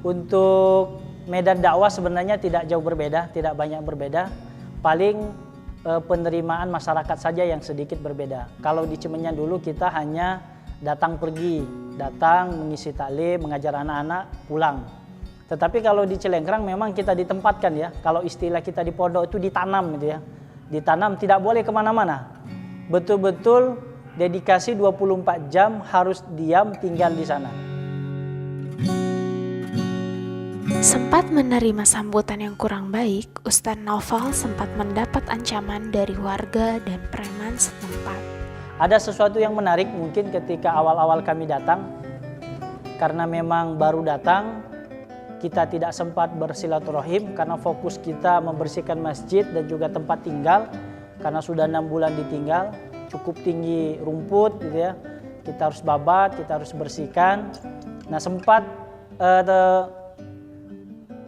Untuk medan dakwah sebenarnya tidak jauh berbeda, tidak banyak berbeda. Paling penerimaan masyarakat saja yang sedikit berbeda. Kalau di Cimenyan dulu kita hanya datang pergi, datang mengisi taklim, mengajar anak-anak, pulang. Tetapi kalau di Cilengkrang memang kita ditempatkan ya. Kalau istilah kita di pondok itu ditanam gitu ya. Ditanam, tidak boleh kemana-mana. Betul-betul dedikasi 24 jam harus diam tinggal di sana. Sempat menerima sambutan yang kurang baik, Ustadz Naufal sempat mendapat ancaman dari warga dan preman setempat. Ada sesuatu yang menarik mungkin ketika awal-awal kami datang. Karena memang baru datang, kita tidak sempat bersilaturahim karena fokus kita membersihkan masjid dan juga tempat tinggal. Karena sudah 6 bulan ditinggal, cukup tinggi rumput gitu ya. Kita harus babat, kita harus bersihkan. Nah sempat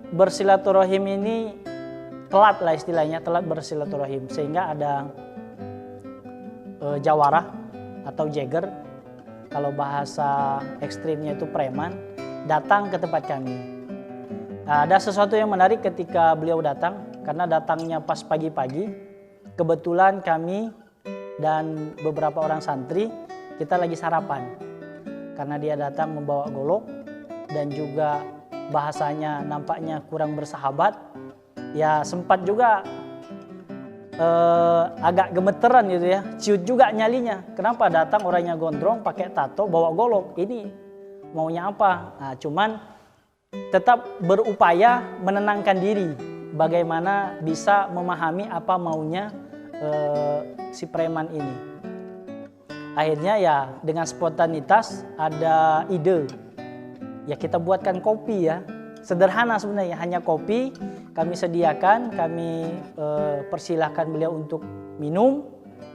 bersilaturahim ini telat lah istilahnya, telat bersilaturahim. Sehingga ada jawarah atau jagger, kalau bahasa ekstrimnya itu preman, datang ke tempat kami. Nah, ada sesuatu yang menarik ketika beliau datang, karena datangnya pas pagi-pagi. Kebetulan kami dan beberapa orang santri, kita lagi sarapan. Karena dia datang membawa golok dan juga bahasanya nampaknya kurang bersahabat. Ya sempat juga agak gemeteran gitu ya, ciut juga nyalinya. Kenapa datang orangnya gondrong, pakai tato, bawa golok, ini maunya apa? Nah, cuman tetap berupaya menenangkan diri, bagaimana bisa memahami apa maunya si preman ini. Akhirnya ya dengan spontanitas ada ide, ya kita buatkan kopi ya. Sederhana sebenarnya, hanya kopi kami sediakan, kami persilahkan beliau untuk minum.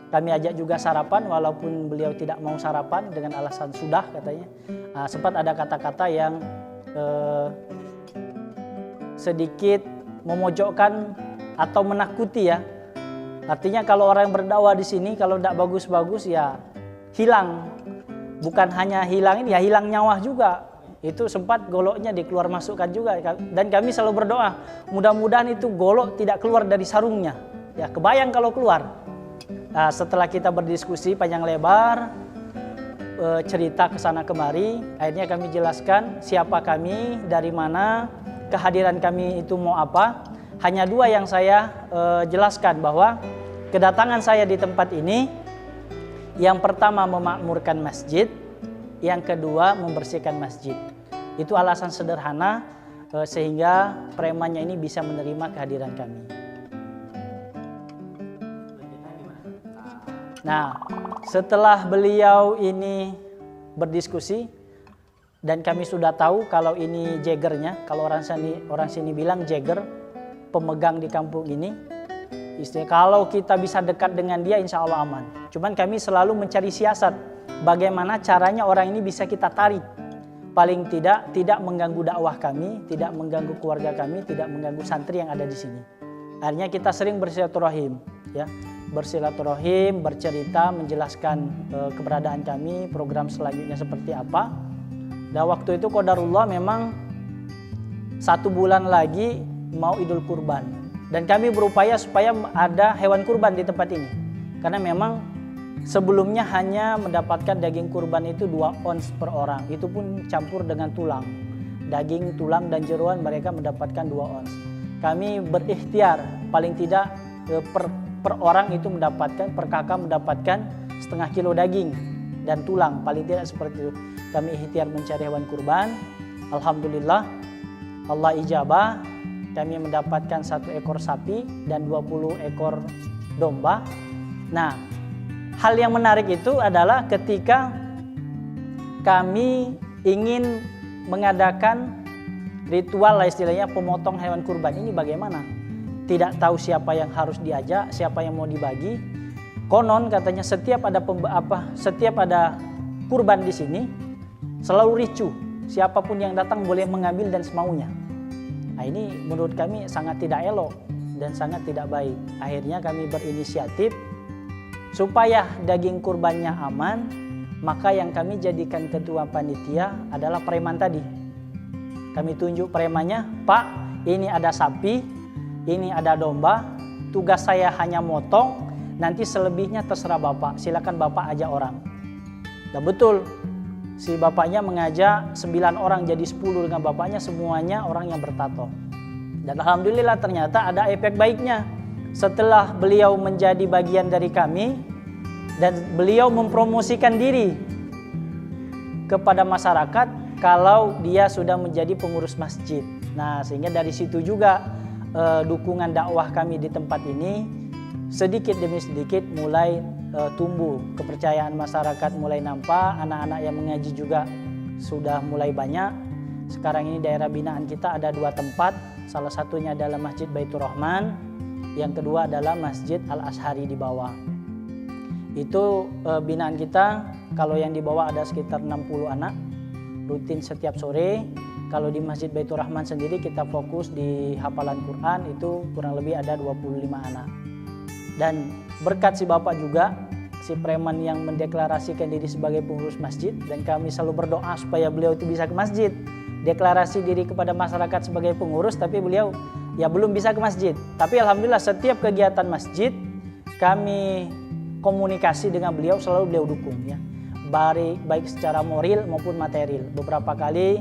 Kami ajak juga sarapan walaupun beliau tidak mau sarapan dengan alasan sudah katanya. Nah, sempat ada kata-kata yang sedikit memojokkan atau menakuti ya. Artinya kalau orang yang berdakwah di sini kalau tidak bagus-bagus ya hilang. Bukan hanya hilang ini, ya hilang nyawa juga. Itu sempat goloknya dikeluar masukkan juga. Dan kami selalu berdoa, mudah-mudahan itu golok tidak keluar dari sarungnya. Ya kebayang kalau keluar. Nah, setelah kita berdiskusi panjang lebar, cerita kesana kemari, akhirnya kami jelaskan siapa kami, dari mana, kehadiran kami itu mau apa. Hanya 2 yang saya jelaskan, bahwa kedatangan saya di tempat ini, yang pertama memakmurkan masjid, yang kedua membersihkan masjid. Itu alasan sederhana sehingga premannya ini bisa menerima kehadiran kami. Nah, setelah beliau ini berdiskusi dan kami sudah tahu kalau ini jaggernya, kalau orang sini bilang jagger, pemegang di kampung ini. Istilah kalau kita bisa dekat dengan dia insya Allah aman. Cuman kami selalu mencari siasat bagaimana caranya orang ini bisa kita tarik. Paling tidak mengganggu dakwah kami, tidak mengganggu keluarga kami, tidak mengganggu santri yang ada di sini. Akhirnya kita sering bersilaturahim, ya, bersilaturahim, bercerita, menjelaskan keberadaan kami, program selanjutnya seperti apa. Dan waktu itu qadarullah memang 1 bulan lagi mau Idul Kurban, dan kami berupaya supaya ada hewan kurban di tempat ini, karena memang sebelumnya hanya mendapatkan daging kurban itu 2 ons per orang. Itu pun campur dengan tulang. Daging, tulang, dan jeroan mereka mendapatkan 2 ons. Kami berikhtiar paling tidak per orang itu mendapatkan, per kakak mendapatkan setengah kilo daging dan tulang. Paling tidak seperti itu. Kami ikhtiar mencari hewan kurban. Alhamdulillah Allah ijabah. Kami mendapatkan 1 ekor sapi dan 20 ekor domba. Nah, hal yang menarik itu adalah ketika kami ingin mengadakan ritual lah istilahnya pemotong hewan kurban ini bagaimana. Tidak tahu siapa yang harus diajak, siapa yang mau dibagi. Konon katanya setiap ada kurban di sini selalu ricuh. Siapapun yang datang boleh mengambil dan semaunya. Nah, ini menurut kami sangat tidak elok dan sangat tidak baik. Akhirnya kami berinisiatif supaya daging kurbannya aman, maka yang kami jadikan ketua panitia adalah preman tadi. Kami tunjuk premannya, Pak, ini ada sapi, ini ada domba, tugas saya hanya motong, nanti selebihnya terserah Bapak, silakan Bapak ajak orang. Dan betul, si bapaknya mengajak 9 orang jadi 10 dengan bapaknya, semuanya orang yang bertato. Dan alhamdulillah ternyata ada efek baiknya. Setelah beliau menjadi bagian dari kami dan beliau mempromosikan diri kepada masyarakat kalau dia sudah menjadi pengurus masjid. Nah, sehingga dari situ juga dukungan dakwah kami di tempat ini sedikit demi sedikit mulai tumbuh. Kepercayaan masyarakat mulai nampak, anak-anak yang mengaji juga sudah mulai banyak. Sekarang ini daerah binaan kita ada 2 tempat, salah satunya adalah Masjid Baitur Rahman, yang kedua adalah Masjid Al-Azhari di bawah. Itu binaan kita, kalau yang di bawah ada sekitar 60 anak, rutin setiap sore. Kalau di Masjid Baitur Rahman sendiri kita fokus di hafalan Quran, itu kurang lebih ada 25 anak. Dan berkat si Bapak juga, si preman yang mendeklarasikan diri sebagai pengurus masjid, dan kami selalu berdoa supaya beliau itu bisa ke masjid. Deklarasi diri kepada masyarakat sebagai pengurus, tapi beliau ya belum bisa ke masjid. Tapi alhamdulillah setiap kegiatan masjid kami komunikasi dengan beliau, selalu beliau dukung ya. Baik secara moral maupun material. Beberapa kali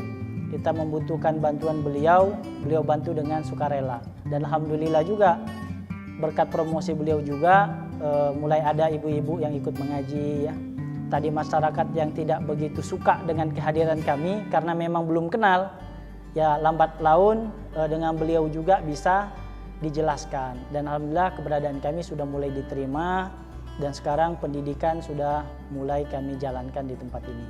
kita membutuhkan bantuan beliau bantu dengan sukarela. Dan alhamdulillah juga berkat promosi beliau juga mulai ada ibu-ibu yang ikut mengaji ya. Tadi masyarakat yang tidak begitu suka dengan kehadiran kami karena memang belum kenal, ya lambat laun dengan beliau juga bisa dijelaskan. Dan alhamdulillah keberadaan kami sudah mulai diterima dan sekarang pendidikan sudah mulai kami jalankan di tempat ini.